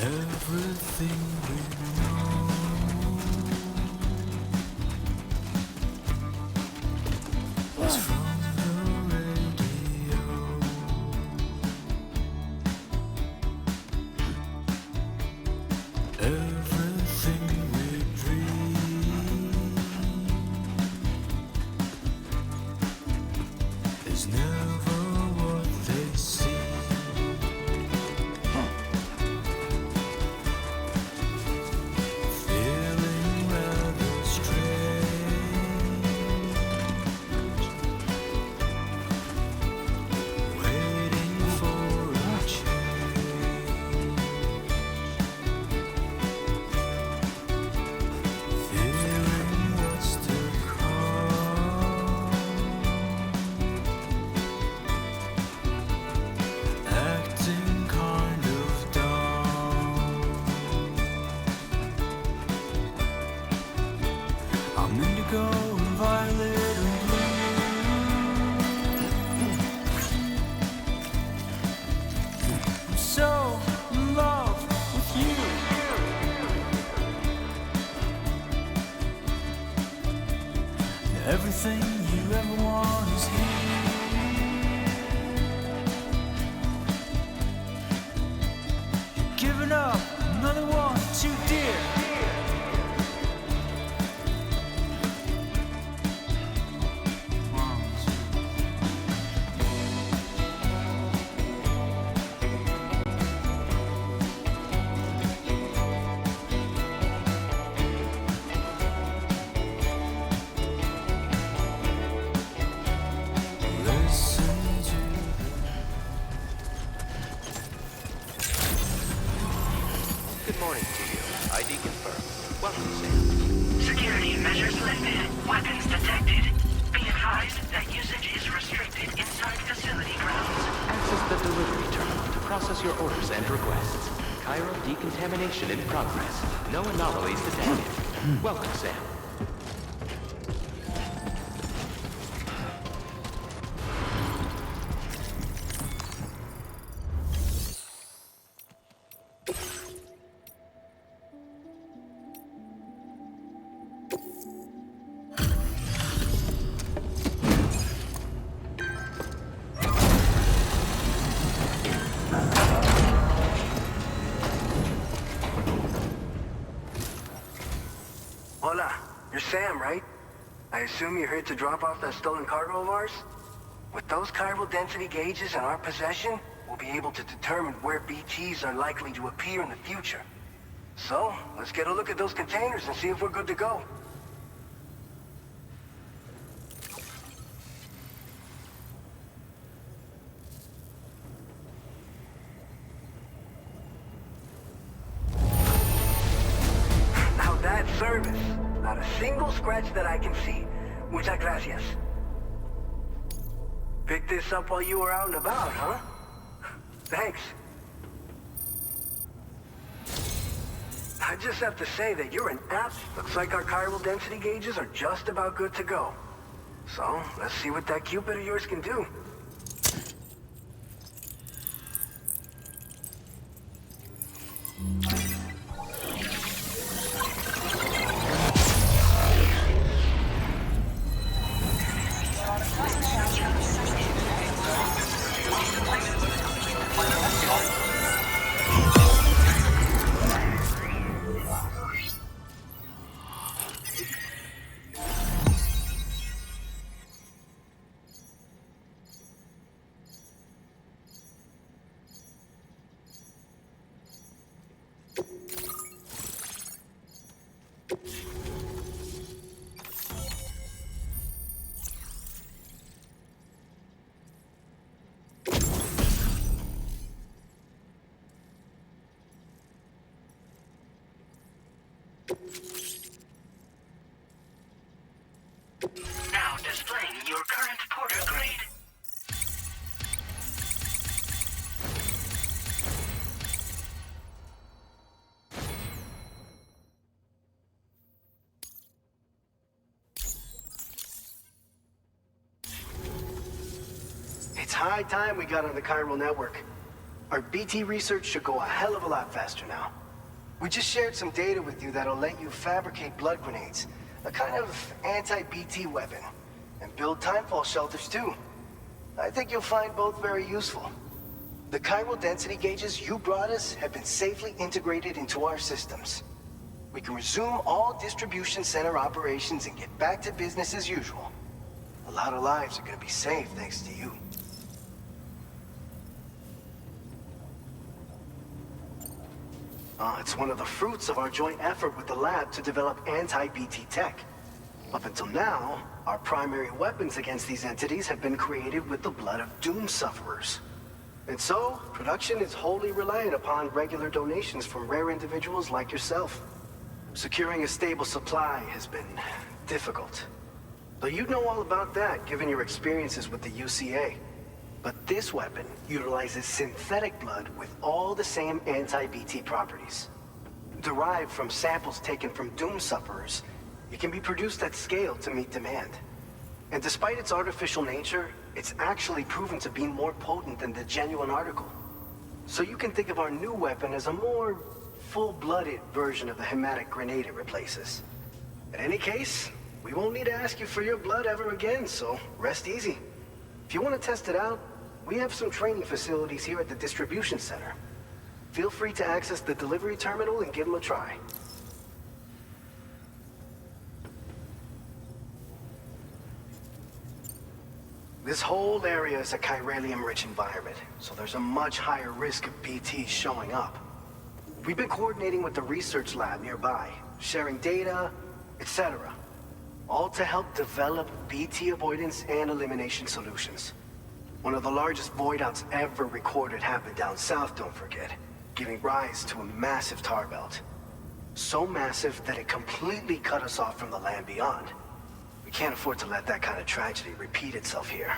Everything we know is from the radio. Everything we dream is never what they seem. Feeling rather strange, waiting for a change, fearing what's to come, acting kind of dumb. I'm indigo and violet and blue. I'm so in love with you. Everything you ever want is here. You're giving up another one too dear. Listen to Good morning to you. ID confirmed. Welcome, Sam. Security measures lifted. Weapons detected. Be advised that usage is restricted inside facility grounds. Access the delivery terminal to process your orders and requests. Chiral decontamination in progress. No anomalies detected. Welcome, Sam. Hola, you're Sam, right? I assume you're here to drop off that stolen cargo of ours? With those chiral density gauges in our possession, we'll be able to determine where BTs are likely to appear in the future. So, let's get a look at those containers and see if we're good to go. Now that's service. Not a single scratch that I can see. Muchas gracias. Picked this up while you were out and about, huh? Thanks. I just have to say that you're an app. Looks like our chiral density gauges are just about good to go. So, let's see what that Cupid of yours can do. Now displaying your current porter grade. It's high time we got on the chiral network. Our BT research should go a hell of a lot faster now. We just shared some data with you that'll let you fabricate blood grenades, a kind of anti-BT weapon, and build timefall shelters too. I think you'll find both very useful. The chiral density gauges you brought us have been safely integrated into our systems. We can resume all distribution center operations and get back to business as usual. A lot of lives are gonna be saved thanks to you. It's one of the fruits of our joint effort with the lab to develop anti-BT tech. Up until now, our primary weapons against these entities have been created with the blood of doom sufferers. And so, production is wholly reliant upon regular donations from rare individuals like yourself. Securing a stable supply has been difficult. Though you'd know all about that, given your experiences with the UCA. But this weapon utilizes synthetic blood with all the same anti-BT properties. Derived from samples taken from doom sufferers, it can be produced at scale to meet demand. And despite its artificial nature, it's actually proven to be more potent than the genuine article. So you can think of our new weapon as a more full-blooded version of the hematic grenade it replaces. In any case, we won't need to ask you for your blood ever again, so rest easy. If you want to test it out, we have some training facilities here at the distribution center. Feel free to access the delivery terminal and give them a try. This whole area is a chiralium-rich environment, so there's a much higher risk of BTs showing up. We've been coordinating with the research lab nearby, sharing data, etc. All to help develop BT avoidance and elimination solutions. One of the largest void outs ever recorded happened down south, don't forget, giving rise to a massive tar belt. So massive that it completely cut us off from the land beyond. We can't afford to let that kind of tragedy repeat itself here.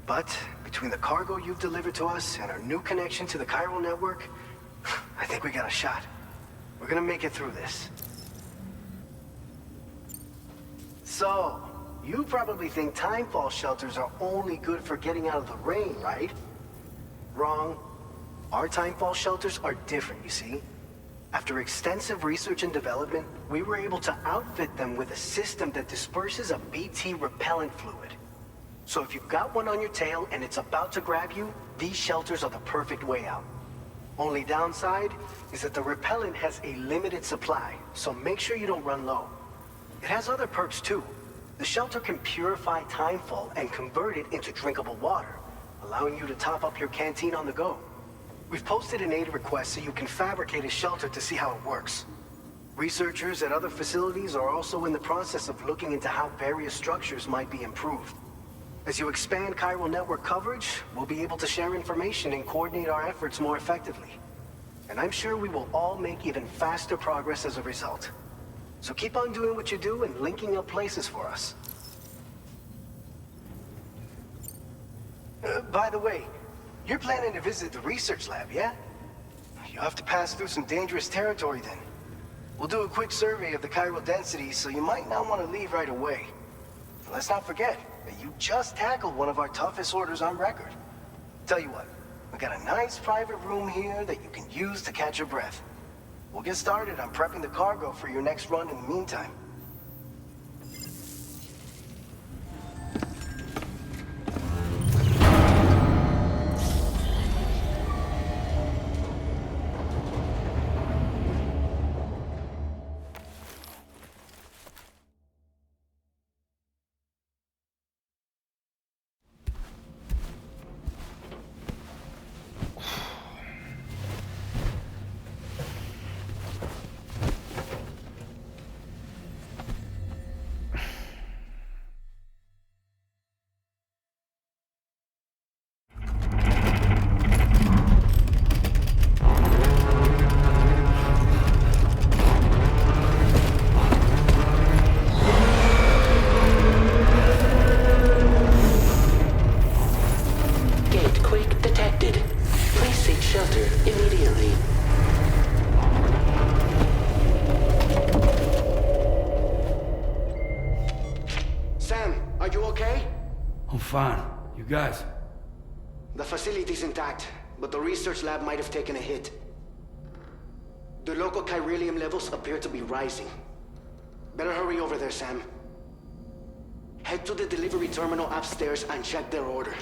But between the cargo you've delivered to us and our new connection to the chiral network, I think we got a shot. We're gonna make it through this. So, you probably think timefall shelters are only good for getting out of the rain, right? Wrong. Our timefall shelters are different, you see. After extensive research and development, we were able to outfit them with a system that disperses a BT repellent fluid. So if you've got one on your tail and it's about to grab you, these shelters are the perfect way out. Only downside is that the repellent has a limited supply, so make sure you don't run low. It has other perks too. The shelter can purify timefall and convert it into drinkable water, allowing you to top up your canteen on the go. We've posted an aid request so you can fabricate a shelter to see how it works. Researchers at other facilities are also in the process of looking into how various structures might be improved. As you expand chiral network coverage, we'll be able to share information and coordinate our efforts more effectively. And I'm sure we will all make even faster progress as a result. So keep on doing what you do and linking up places for us. By the way, you're planning to visit the research lab, yeah? You'll have to pass through some dangerous territory then. We'll do a quick survey of the chiral density, so you might not want to leave right away. And let's not forget that you just tackled one of our toughest orders on record. Tell you what, we got a nice private room here that you can use to catch your breath. We'll get started on prepping the cargo for your next run in the meantime. Fine. You guys? The facility's intact. but the research lab might have taken a hit. The local chiralium levels appear to be rising. Better hurry over there, Sam. Head to the delivery terminal upstairs and check their order.